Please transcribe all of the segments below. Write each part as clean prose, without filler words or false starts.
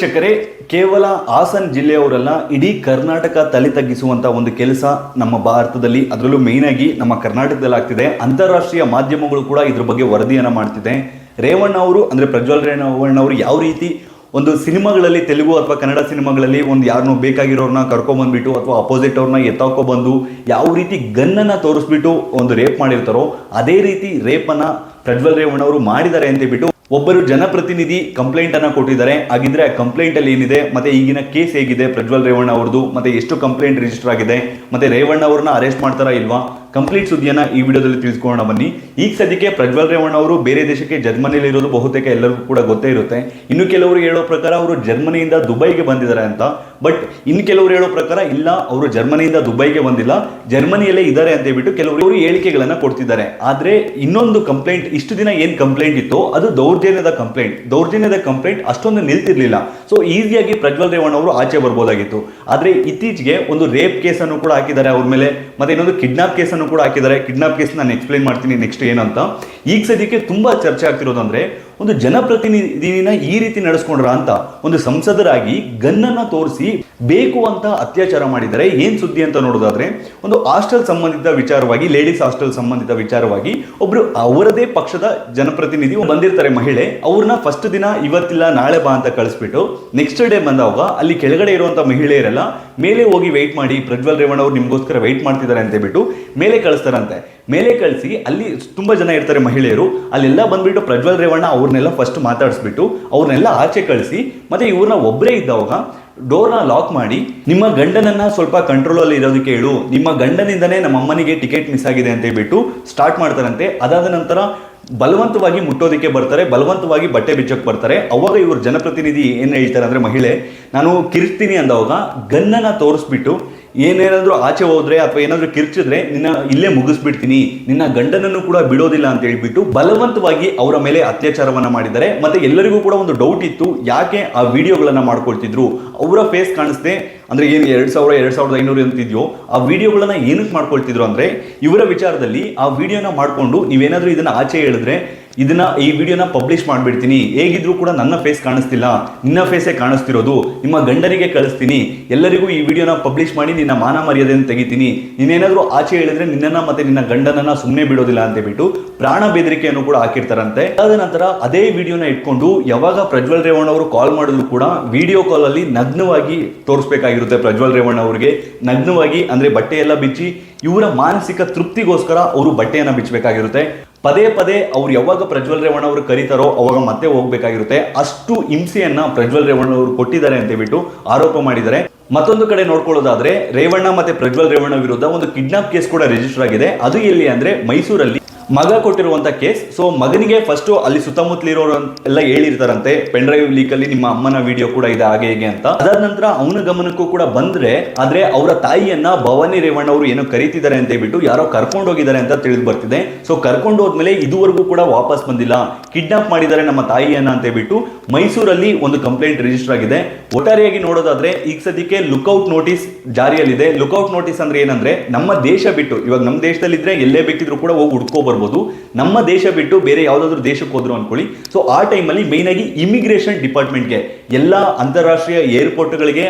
ವೀಕ್ಷಕರೇ, ಕೇವಲ ಹಾಸನ ಜಿಲ್ಲೆಯವರಲ್ಲ, ಇಡೀ ಕರ್ನಾಟಕ ತಲೆ ತಗ್ಗಿಸುವಂತ ಒಂದು ಕೆಲಸ ನಮ್ಮ ಭಾರತದಲ್ಲಿ, ಅದರಲ್ಲೂ ಮೇನ್ ಆಗಿ ನಮ್ಮ ಕರ್ನಾಟಕದಲ್ಲಿ ಆಗ್ತಿದೆ. ಅಂತಾರಾಷ್ಟ್ರೀಯ ಮಾಧ್ಯಮಗಳು ಕೂಡ ಇದ್ರ ಬಗ್ಗೆ ವರದಿಯನ್ನ ಮಾಡ್ತಿದೆ. ರೇವಣ್ಣ ಅವರು ಅಂದ್ರೆ ಪ್ರಜ್ವಲ್ ರೇವಣ್ಣ ಅವರು ಯಾವ ರೀತಿ ಒಂದು ಸಿನಿಮಾಗಳಲ್ಲಿ, ತೆಲುಗು ಅಥವಾ ಕನ್ನಡ ಸಿನಿಮಾಗಳಲ್ಲಿ ಒಂದು ಯಾರನ್ನೋ ಬೇಕಾಗಿರೋರ್ನ ಕರ್ಕೊಂಡ್ಬಂದ್ಬಿಟ್ಟು ಅಥವಾ ಅಪೋಸಿಟ್ ಅವ್ರನ್ನ ಎತ್ತಾಕೊ ಬಂದು ಯಾವ ರೀತಿ ಗನ್ನನ್ನು ತೋರಿಸ್ಬಿಟ್ಟು ಒಂದು ರೇಪ್ ಮಾಡಿರ್ತಾರೋ, ಅದೇ ರೀತಿ ರೇಪನ್ನ ಪ್ರಜ್ವಲ್ ರೇವಣ್ಣ ಅವರು ಮಾಡಿದ್ದಾರೆ ಅಂತ ಬಿಟ್ಟು ಒಬ್ಬರು ಜನಪ್ರತಿನಿಧಿ ಕಂಪ್ಲೇಂಟ್ ಅನ್ನ ಕೊಟ್ಟಿದ್ದಾರೆ. ಹಾಗಿದ್ರೆ ಆ ಕಂಪ್ಲೇಂಟ್ ಅಲ್ಲಿ ಏನಿದೆ, ಮತ್ತೆ ಈಗಿನ ಕೇಸ್ ಹೇಗಿದೆ ಪ್ರಜ್ವಲ್ ರೇವಣ್ಣ ಅವ್ರದ್ದು, ಮತ್ತೆ ಎಷ್ಟು ಕಂಪ್ಲೇಂಟ್ ರಿಜಿಸ್ಟರ್ ಆಗಿದೆ, ಮತ್ತೆ ರೇವಣ್ಣ ಅವ್ರನ್ನ ಅರೆಸ್ಟ್ ಮಾಡ್ತಾರಾ ಇಲ್ವಾ, ಕಂಪ್ಲೀಟ್ ಸುದ್ದಿಯನ್ನ ಈ ವಿಡಿಯೋದಲ್ಲಿ ತಿಳಿಸ್ಕೊಳ್ಳೋಣ ಬನ್ನಿ. ಈಗ ಸದ್ಯಕ್ಕೆ ಪ್ರಜ್ವಲ್ ರೇವಣ್ಣ ಅವರು ಬೇರೆ ದೇಶಕ್ಕೆ ಜರ್ಮನಿಯಲ್ಲಿ ಇರೋದು ಬಹುತೇಕ ಎಲ್ಲರಿಗೂ ಕೂಡ ಗೊತ್ತೇ ಇರುತ್ತೆ. ಇನ್ನು ಕೆಲವರು ಹೇಳೋ ಪ್ರಕಾರ ಅವರು ಜರ್ಮನಿಯಿಂದ ದುಬೈಗೆ ಬಂದಿದ್ದಾರೆ ಅಂತ. ಬಟ್ ಇನ್ನು ಕೆಲವರು ಹೇಳೋ ಪ್ರಕಾರ ಇಲ್ಲ, ಅವರು ಜರ್ಮನಿಯಿಂದ ದುಬೈಗೆ ಬಂದಿಲ್ಲ, ಜರ್ಮನಿಯಲ್ಲೇ ಇದ್ದಾರೆ ಅಂತ ಹೇಳ್ಬಿಟ್ಟು ಕೆಲವರು ಹೇಳಿಕೆಗಳನ್ನ ಕೊಡ್ತಿದ್ದಾರೆ. ಆದ್ರೆ ಇನ್ನೊಂದು ಕಂಪ್ಲೇಂಟ್, ಇಷ್ಟು ದಿನ ಏನ್ ಕಂಪ್ಲೇಂಟ್ ಇತ್ತು ಅದು ದೌರ್ಜನ್ಯದ ಕಂಪ್ಲೇಂಟ್ ಅಷ್ಟೊಂದು ನಿಲ್ತಿರ್ಲಿಲ್ಲ. ಸೊ ಈಸಿಯಾಗಿ ಪ್ರಜ್ವಲ್ ರೇವಣ್ಣ ಅವರು ಆಚೆ ಬರ್ಬೋದಾಗಿತ್ತು. ಆದ್ರೆ ಇತ್ತೀಚೆಗೆ ಒಂದು ರೇಪ್ ಕೇಸ್ ಅನ್ನು ಕೂಡ ಹಾಕಿದ್ದಾರೆ ಅವ್ರ ಮೇಲೆ, ಮತ್ತೆ ಇನ್ನೊಂದು ಕಿಡ್ನಾಪ್ ಕೇಸ್ ಅನ್ನು ಕೂಡ ಹಾಕಿದ್ದಾರೆ. ಕಿಡ್ನಾಪ್ ಕೇಸ್ ನಾನು ಎಕ್ಸ್ಪ್ಲೈನ್ ಮಾಡ್ತೀನಿ ನೆಕ್ಸ್ಟ್ ಏನಂತ. ಈಗ ಸದ್ಯಕ್ಕೆ ತುಂಬಾ ಚರ್ಚೆ ಆಗ್ತಿರೋದಂದ್ರೆ, ಒಂದು ಜನಪ್ರತಿನಿಧಿನ ಈ ರೀತಿ ನಡೆಸ್ಕೊಂಡ್ರ ಅಂತ, ಒಂದು ಸಂಸದರಾಗಿ ಗನ್ನನ್ನ ತೋರಿಸಿ ಬೇಕು ಅಂತ ಅತ್ಯಾಚಾರ ಮಾಡಿದ್ದಾರೆ. ಏನ್ ಸುದ್ದಿ ಅಂತ ನೋಡೋದಾದ್ರೆ, ಒಂದು ಹಾಸ್ಟೆಲ್ ಸಂಬಂಧಿತ ವಿಚಾರವಾಗಿ, ಲೇಡೀಸ್ ಹಾಸ್ಟೆಲ್ ಸಂಬಂಧಿತ ವಿಚಾರವಾಗಿ ಒಬ್ರು ಅವರದೇ ಪಕ್ಷದ ಜನಪ್ರತಿನಿಧಿ ಬಂದಿರ್ತಾರೆ ಮಹಿಳೆ. ಅವ್ರನ್ನ ಫಸ್ಟ್ ದಿನ ಇವತ್ತಿಲ್ಲ ನಾಳೆ ಬಾ ಅಂತ ಕಳಿಸ್ಬಿಟ್ಟು ನೆಕ್ಸ್ಟ್ ಡೇ ಬಂದಾಗ ಅಲ್ಲಿ ಕೆಳಗಡೆ ಇರುವಂತ ಮಹಿಳೆಯರೆಲ್ಲ ಮೇಲೆ ಹೋಗಿ ವೆಯ್ಟ್ ಮಾಡಿ, ಪ್ರಜ್ವಲ್ ರೇವಣ್ಣ ಅವ್ರು ನಿಮ್ಗೋಸ್ಕರ ವೆಯ್ಟ್ ಮಾಡ್ತಿದ್ದಾರೆ ಅಂತ ಹೇಳ್ಬಿಟ್ಟು ಮೇಲೆ ಕಳಿಸ್ತಾರಂತೆ. ಮೇಲೆ ಕಳಿಸಿ ಅಲ್ಲಿ ತುಂಬಾ ಜನ ಇರ್ತಾರೆ ಮಹಿಳೆಯರು, ಅಲ್ಲೆಲ್ಲ ಬಂದ್ಬಿಟ್ಟು ಪ್ರಜ್ವಲ್ ರೇವಣ್ಣ ಅವ್ರನ್ನೆಲ್ಲ ಫಸ್ಟ್ ಮಾತಾಡಿಸ್ಬಿಟ್ಟು ಅವ್ರನ್ನೆಲ್ಲ ಆಚೆ ಕಳಿಸಿ, ಮತ್ತೆ ಇವ್ರನ್ನ ಒಬ್ಬರೇ ಇದ್ದವಾಗ ಡೋರ್ನ ಲಾಕ್ ಮಾಡಿ, ನಿಮ್ಮ ಗಂಡನನ್ನ ಸ್ವಲ್ಪ ಕಂಟ್ರೋಲ್ ಅಲ್ಲಿ ಇರೋದಕ್ಕೆ ಹೇಳು, ನಿಮ್ಮ ಗಂಡನಿಂದನೇ ನಮ್ಮ ಅಮ್ಮನಿಗೆ ಟಿಕೆಟ್ ಮಿಸ್ ಆಗಿದೆ ಅಂತ ಹೇಳ್ಬಿಟ್ಟು ಸ್ಟಾರ್ಟ್ ಮಾಡ್ತಾರಂತೆ. ಅದಾದ ನಂತರ ಬಲವಂತವಾಗಿ ಮುಟ್ಟೋದಕ್ಕೆ ಬರ್ತಾರೆ, ಬಲವಂತವಾಗಿ ಬಟ್ಟೆ ಬಿಚ್ಚೋಕೆ ಬರ್ತಾರೆ. ಅವಾಗ ಇವರು ಜನಪ್ರತಿನಿಧಿ ಏನ್ ಹೇಳ್ತಾರೆ ಅಂದ್ರೆ, ಮಹಿಳೆ ನಾನು ಕಿರ್ಚ್ತೀನಿ ಅಂದವಾಗ ಗನ್ನನ್ನ ತೋರಿಸ್ಬಿಟ್ಟು ಏನೇನಾದ್ರೂ ಆಚೆ ಹೋದ್ರೆ ಅಥವಾ ಏನಾದ್ರೂ ಕಿರ್ಚಿದ್ರೆ ನಿನ್ನ ಇಲ್ಲೇ ಮುಗಿಸ್ಬಿಡ್ತೀನಿ, ನಿನ್ನ ಗಂಡನನ್ನು ಕೂಡ ಬಿಡೋದಿಲ್ಲ ಅಂತ ಹೇಳ್ಬಿಟ್ಟು ಬಲವಂತವಾಗಿ ಅವರ ಮೇಲೆ ಅತ್ಯಾಚಾರವನ್ನ ಮಾಡಿದ್ದಾರೆ. ಮತ್ತೆ ಎಲ್ಲರಿಗೂ ಕೂಡ ಒಂದು ಡೌಟ್ ಇತ್ತು, ಯಾಕೆ ಆ ವಿಡಿಯೋಗಳನ್ನ ಮಾಡ್ಕೊಳ್ತಿದ್ರು, ಅವರ ಫೇಸ್ ಕಾಣಿಸ್ದೆ ಅಂದ್ರೆ ಏನು 2,500 ಅಂತಿದ್ಯೋ ಆ ವಿಡಿಯೋಗಳನ್ನ ಏನಕ್ಕೆ ಮಾಡ್ಕೊಳ್ತಿದ್ರು ಅಂದ್ರೆ, ಇವರ ವಿಚಾರದಲ್ಲಿ ಆ ವಿಡಿಯೋನ ಮಾಡ್ಕೊಂಡು ನೀವೇನಾದ್ರೂ ಇದನ್ನ ಆಚೆ ಹೇಳಿದ್ರೆ ಈ ವಿಡಿಯೋನ ಪಬ್ಲಿಷ್ ಮಾಡ್ಬಿಡ್ತೀನಿ, ಹೇಗಿದ್ರು ಕೂಡ ನನ್ನ ಫೇಸ್ ಕಾಣಿಸ್ತಿಲ್ಲ, ನಿನ್ನ ಫೇಸೇ ಕಾಣಿಸ್ತಿರೋದು, ನಿಮ್ಮ ಗಂಡನಿಗೆ ಕಳಿಸ್ತೀನಿ, ಎಲ್ಲರಿಗೂ ಈ ವಿಡಿಯೋನ ಪಬ್ಲಿಷ್ ಮಾಡಿ ನಿನ್ನ ಮಾನ ಮರ್ಯಾದೆಯನ್ನು ತೆಗಿತೀನಿ, ನೀನೇನಾದ್ರೂ ಆಚೆ ಹೇಳಿದ್ರೆ ನಿನ್ನನ್ನ ಮತ್ತೆ ನಿನ್ನ ಗಂಡನನ್ನ ಸುಮ್ಮನೆ ಬಿಡೋದಿಲ್ಲ ಅಂತ ಬಿಟ್ಟು ಪ್ರಾಣ ಬೆದರಿಕೆಯನ್ನು ಕೂಡ ಹಾಕಿರ್ತಾರಂತೆ. ಅದಾದ ನಂತರ ಅದೇ ವಿಡಿಯೋನ ಇಟ್ಕೊಂಡು ಯಾವಾಗ ಪ್ರಜ್ವಲ್ ರೇವಣ್ಣ ಅವರು ಕಾಲ್ ಮಾಡಿದ್ರು ಕೂಡ ವಿಡಿಯೋ ಕಾಲ್ ಅಲ್ಲಿ ನಗ್ನವಾಗಿ ತೋರಿಸ್ಬೇಕಾಗಿರುತ್ತೆ. ಪ್ರಜ್ವಲ್ ರೇವಣ್ಣ ಅವರಿಗೆ ನಗ್ನವಾಗಿ ಅಂದ್ರೆ ಬಟ್ಟೆ ಎಲ್ಲ ಬಿಚ್ಚಿ ಇವರ ಮಾನಸಿಕ ತೃಪ್ತಿಗೋಸ್ಕರ ಅವರು ಬಟ್ಟೆಯನ್ನ ಬಿಚ್ಚಬೇಕಾಗಿರುತ್ತೆ. ಪದೇ ಪದೇ ಅವ್ರು ಯಾವಾಗ ಪ್ರಜ್ವಲ್ ರೇವಣ್ಣ ಅವರು ಕರೀತಾರೋ ಅವಾಗ ಮತ್ತೆ ಹೋಗ್ಬೇಕಾಗಿರುತ್ತೆ. ಅಷ್ಟು ಹಿಂಸೆಯನ್ನ ಪ್ರಜ್ವಲ್ ರೇವಣ್ಣ ಅವರು ಕೊಟ್ಟಿದ್ದಾರೆ ಅಂತ ಹೇಳ್ಬಿಟ್ಟು ಆರೋಪ ಮಾಡಿದ್ದಾರೆ. ಮತ್ತೊಂದು ಕಡೆ ನೋಡ್ಕೊಳ್ಳೋದಾದ್ರೆ, ರೇವಣ್ಣ ಮತ್ತೆ ಪ್ರಜ್ವಲ್ ರೇವಣ್ಣ ವಿರುದ್ಧ ಒಂದು ಕಿಡ್ನಾಪ್ ಕೇಸ್ ಕೂಡ ರಿಜಿಸ್ಟರ್ ಆಗಿದೆ. ಅದು ಎಲ್ಲಿ ಅಂದ್ರೆ ಮೈಸೂರಲ್ಲಿ ಮಗ ಕೊಟ್ಟಿರುವಂತ ಕೇಸ್. ಸೊ ಮಗನಿಗೆ ಫಸ್ಟ್ ಅಲ್ಲಿ ಸುತ್ತಮುತ್ತಲಿರೋರು ಎಲ್ಲ ಹೇಳಿರ್ತಾರಂತೆ, ಪೆನ್ ಡ್ರೈವ್ ಲೀಕ್ ಅಲ್ಲಿ ನಿಮ್ಮ ಅಮ್ಮನ ವಿಡಿಯೋ ಕೂಡ ಇದೆ ಹಾಗೆ ಹೇಗೆ ಅಂತ. ಅದಾದ ನಂತರ ಅವನ ಗಮನಕ್ಕೂ ಕೂಡ ಬಂದ್ರೆ, ಆದ್ರೆ ಅವರ ತಾಯಿಯನ್ನ ಭವಾನಿ ರೇವಣ್ಣ ಅವರು ಏನೋ ಕರೀತಿದ್ದಾರೆ ಅಂತ ಹೇಳ್ಬಿಟ್ಟು ಯಾರೋ ಕರ್ಕೊಂಡು ಹೋಗಿದ್ದಾರೆ ಅಂತ ತಿಳಿದು ಬರ್ತಿದೆ. ಸೊ ಕರ್ಕೊಂಡು ಹೋದ್ಮೇಲೆ ಇದುವರೆಗೂ ಕೂಡ ವಾಪಸ್ ಬಂದಿಲ್ಲ, ಕಿಡ್ನಾಪ್ ಮಾಡಿದ್ದಾರೆ ನಮ್ಮ ತಾಯಿಯನ್ನ ಅಂತ ಹೇಳ್ಬಿಟ್ಟು ಮೈಸೂರಲ್ಲಿ ಒಂದು ಕಂಪ್ಲೇಂಟ್ ರಿಜಿಸ್ಟರ್ ಆಗಿದೆ. ಒಟ್ಟಾರೆಯಾಗಿ ನೋಡೋದಾದ್ರೆ ಈಗ ಸದ್ಯಕ್ಕೆ ಲುಕ್ಔಟ್ ನೋಟಿಸ್ ಜಾರಿಯಲ್ಲಿದೆ. ಲುಕ್ಔಟ್ ನೋಟಿಸ್ ಅಂದ್ರೆ ಏನಂದ್ರೆ, ನಮ್ಮ ದೇಶ ಬಿಟ್ಟು, ಇವಾಗ ನಮ್ಮ ದೇಶದಲ್ಲಿದ್ರೆ ಎಲ್ಲೇ ಬೇಕಿದ್ರು ಕೂಡ ಹೋಗಿ ಹುಡ್ಕೋ ಬರ್ಬೋದು, ನಮ್ಮ ದೇಶ ಬಿಟ್ಟು ಬೇರೆ ಯಾವ್ದಾದ್ರು ದೇಶಕ್ಕೆ ಹೋದ್ರು ಅನ್ಕೊಳ್ಳಿ. ಸೊ ಆ ಟೈಮಲ್ಲಿ ಮೇನ್ ಆಗಿ ಇಮಿಗ್ರೇಷನ್ ಡಿಪಾರ್ಟ್ಮೆಂಟ್ಗೆ, ಎಲ್ಲ ಅಂತಾರಾಷ್ಟ್ರೀಯ ಏರ್ಪೋರ್ಟ್ಗಳಿಗೆ,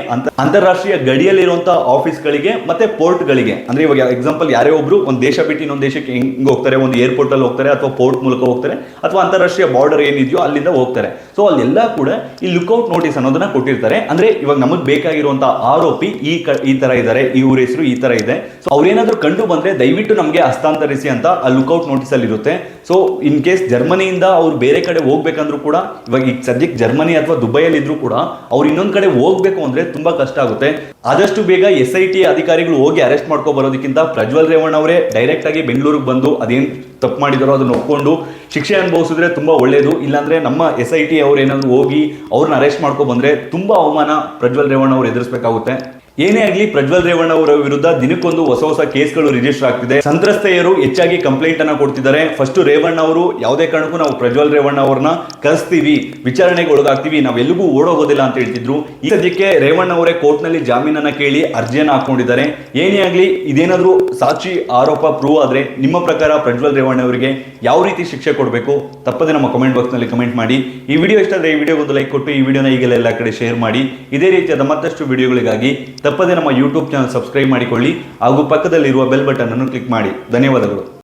ಅಂತಾರಾಷ್ಟ್ರೀಯ ಗಡಿಯಲ್ಲಿರುವಂತಹ ಆಫೀಸ್ಗಳಿಗೆ ಮತ್ತೆ ಪೋರ್ಟ್ಗಳಿಗೆ, ಅಂದ್ರೆ ಇವಾಗ ಎಕ್ಸಾಂಪಲ್ ಯಾರೇ ಒಬ್ರು ಒಂದು ದೇಶ ಬಿಟ್ಟು ಇನ್ನೊಂದು ದೇಶಕ್ಕೆ ಹೆಂಗ್ ಹೋಗ್ತಾರೆ, ಒಂದು ಏರ್ಪೋರ್ಟ್ ಅಲ್ಲಿ ಹೋಗ್ತಾರೆ ಅಥವಾ ಪೋರ್ಟ್ ಮೂಲಕ ಹೋಗ್ತಾರೆ ಅಥವಾ ಅಂತಾರಾಷ್ಟ್ರೀಯ ಬಾರ್ಡರ್ ಏನಿದೆಯೋ ಅಲ್ಲಿಂದ ಹೋಗ್ತಾರೆ. ಸೊ ಅಲ್ಲೆಲ್ಲ ಕೂಡ ಈ ಲುಕ್ಔಟ್ ನೋಟಿಸ್ ಅನ್ನೋದನ್ನ ಕೊಟ್ಟಿರ್ತಾರೆ. ಅಂದ್ರೆ ಇವಾಗ ನಮಗ್ ಬೇಕಾಗಿರುವಂತಹ ಆರೋಪಿ ಈ ತರ ಇದ್ದಾರೆ, ಇವ್ರ ಹೆಸರು ಈ ತರ ಇದೆ, ಸೊ ಅವ್ರೇನಾದ್ರೂ ಕಂಡು ಬಂದ್ರೆ ದಯವಿಟ್ಟು ನಮ್ಗೆ ಹಸ್ತಾಂತರಿಸಿ ಅಂತ ಆ ಲುಕ್ಔಟ್ ನೋಟಿಸ್ ಅಲ್ಲಿ ಇರುತ್ತೆ. ಸೊ ಇನ್ ಕೇಸ್ ಜರ್ಮನಿಯಿಂದ ಅವ್ರು ಬೇರೆ ಕಡೆ ಹೋಗ್ಬೇಕಂದ್ರೂ ಕೂಡ, ಇವಾಗ ಈಗ ಸದ್ಯಕ್ಕೆ ಜರ್ಮನಿ ಅಥವಾ ದುಬೈಯಲ್ಲಿ ಇದ್ರೂ ಕೂಡ ಅವ್ರು ಇನ್ನೊಂದ್ ಕಡೆ ಹೋಗ್ಬೇಕು ಅಂದ್ರೆ ತುಂಬಾ ಕಷ್ಟ ಆಗುತ್ತೆ. ಆದಷ್ಟು ಬೇಗ SIT ಅಧಿಕಾರಿಗಳು ಹೋಗಿ ಅರೆಸ್ಟ್ ಮಾಡ್ಕೊ ಬರೋದಕ್ಕಿಂತ ಪ್ರಜ್ವಲ್ ರೇವಣ್ಣ ಅವರೇ ಡೈರೆಕ್ಟ್ ಆಗಿ ಬೆಂಗಳೂರಿಗೆ ಬಂದು ಅದೇನ್ ತಪ್ಪು ಮಾಡಿದಾರೋ ಅದನ್ನ ಒಪ್ಕೊಂಡು ಶಿಕ್ಷೆ ಅನುಭವಿಸಿದ್ರೆ ತುಂಬಾ ಒಳ್ಳೇದು. ಇಲ್ಲಾಂದ್ರೆ ನಮ್ಮ SIT ಅವ್ರು ಏನಾದ್ರು ಹೋಗಿ ಅವ್ರನ್ನ ಅರೆಸ್ಟ್ ಮಾಡ್ಕೊ ಬಂದ್ರೆ ತುಂಬಾ ಅವಮಾನ ಪ್ರಜ್ವಲ್ ರೇವಣ್ಣ ಅವ್ರು ಎದುರಿಸಬೇಕಾಗುತ್ತೆ. ಏನೇ ಆಗಲಿ ಪ್ರಜ್ವಲ್ ರೇವಣ್ಣ ಅವರ ವಿರುದ್ಧ ದಿನಕ್ಕೊಂದು ಹೊಸ ಕೇಸ್ಗಳು ರಿಜಿಸ್ಟರ್ ಆಗ್ತಿದೆ. ಸಂತ್ರಸ್ತೆಯರು ಹೆಚ್ಚಾಗಿ ಕಂಪ್ಲೇಂಟ್ ಅನ್ನ ಕೊಡ್ತಿದ್ದಾರೆ. ಫಸ್ಟ್ ರೇವಣ್ಣ ಅವರು ಯಾವುದೇ ಕಾರಣಕ್ಕೂ ನಾವು ಪ್ರಜ್ವಲ್ ರೇವಣ್ಣ ಅವರನ್ನ ಕರೆಸ್ತೀವಿ, ವಿಚಾರಣೆಗೆ ಒಳಗಾಗ್ತೀವಿ, ನಾವೆಲ್ಲಿಗೂ ಓಡೋಗೋದಿಲ್ಲ ಅಂತ ಹೇಳ್ತಿದ್ರು. ಈ ಸದ್ಯಕ್ಕೆ ರೇವಣ್ಣ ಅವರೇ ಕೋರ್ಟ್ ನಲ್ಲಿ ಜಾಮೀನನ್ನ ಕೇಳಿ ಅರ್ಜಿಯನ್ನ ಹಾಕೊಂಡಿದ್ದಾರೆ. ಏನೇ ಆಗಲಿ ಇದೇನಾದ್ರೂ ಸಾಕ್ಷಿ ಆರೋಪ ಪ್ರೂವ್ ಆದ್ರೆ ನಿಮ್ಮ ಪ್ರಕಾರ ಪ್ರಜ್ವಲ್ ರೇವಣ್ಣ ಅವರಿಗೆ ಯಾವ ರೀತಿ ಶಿಕ್ಷೆ ಕೊಡಬೇಕು ತಪ್ಪದೆ ನಮ್ಮ ಕಮೆಂಟ್ ಬಾಕ್ಸ್ ನಲ್ಲಿ ಕಮೆಂಟ್ ಮಾಡಿ. ಈ ವಿಡಿಯೋ ಇಷ್ಟ ಆದರೆ ಈ ವಿಡಿಯೋಗೊಂದು ಲೈಕ್ ಕೊಟ್ಟು ಈ ವಿಡಿಯೋನ ಈಗಲೇ ಎಲ್ಲ ಕಡೆ ಶೇರ್ ಮಾಡಿ. ಇದೇ ರೀತಿಯಾದ ಮತ್ತಷ್ಟು ವಿಡಿಯೋಗಳಿಗಾಗಿ ತಪ್ಪದೆ ನಮ್ಮ ಯೂಟ್ಯೂಬ್ ಚಾನಲ್ ಸಬ್ಸ್ಕ್ರೈಬ್ ಮಾಡಿಕೊಳ್ಳಿ ಹಾಗೂ ಪಕ್ಕದಲ್ಲಿರುವ ಬೆಲ್ ಬಟನ್ ಅನ್ನು ಕ್ಲಿಕ್ ಮಾಡಿ. ಧನ್ಯವಾದಗಳು.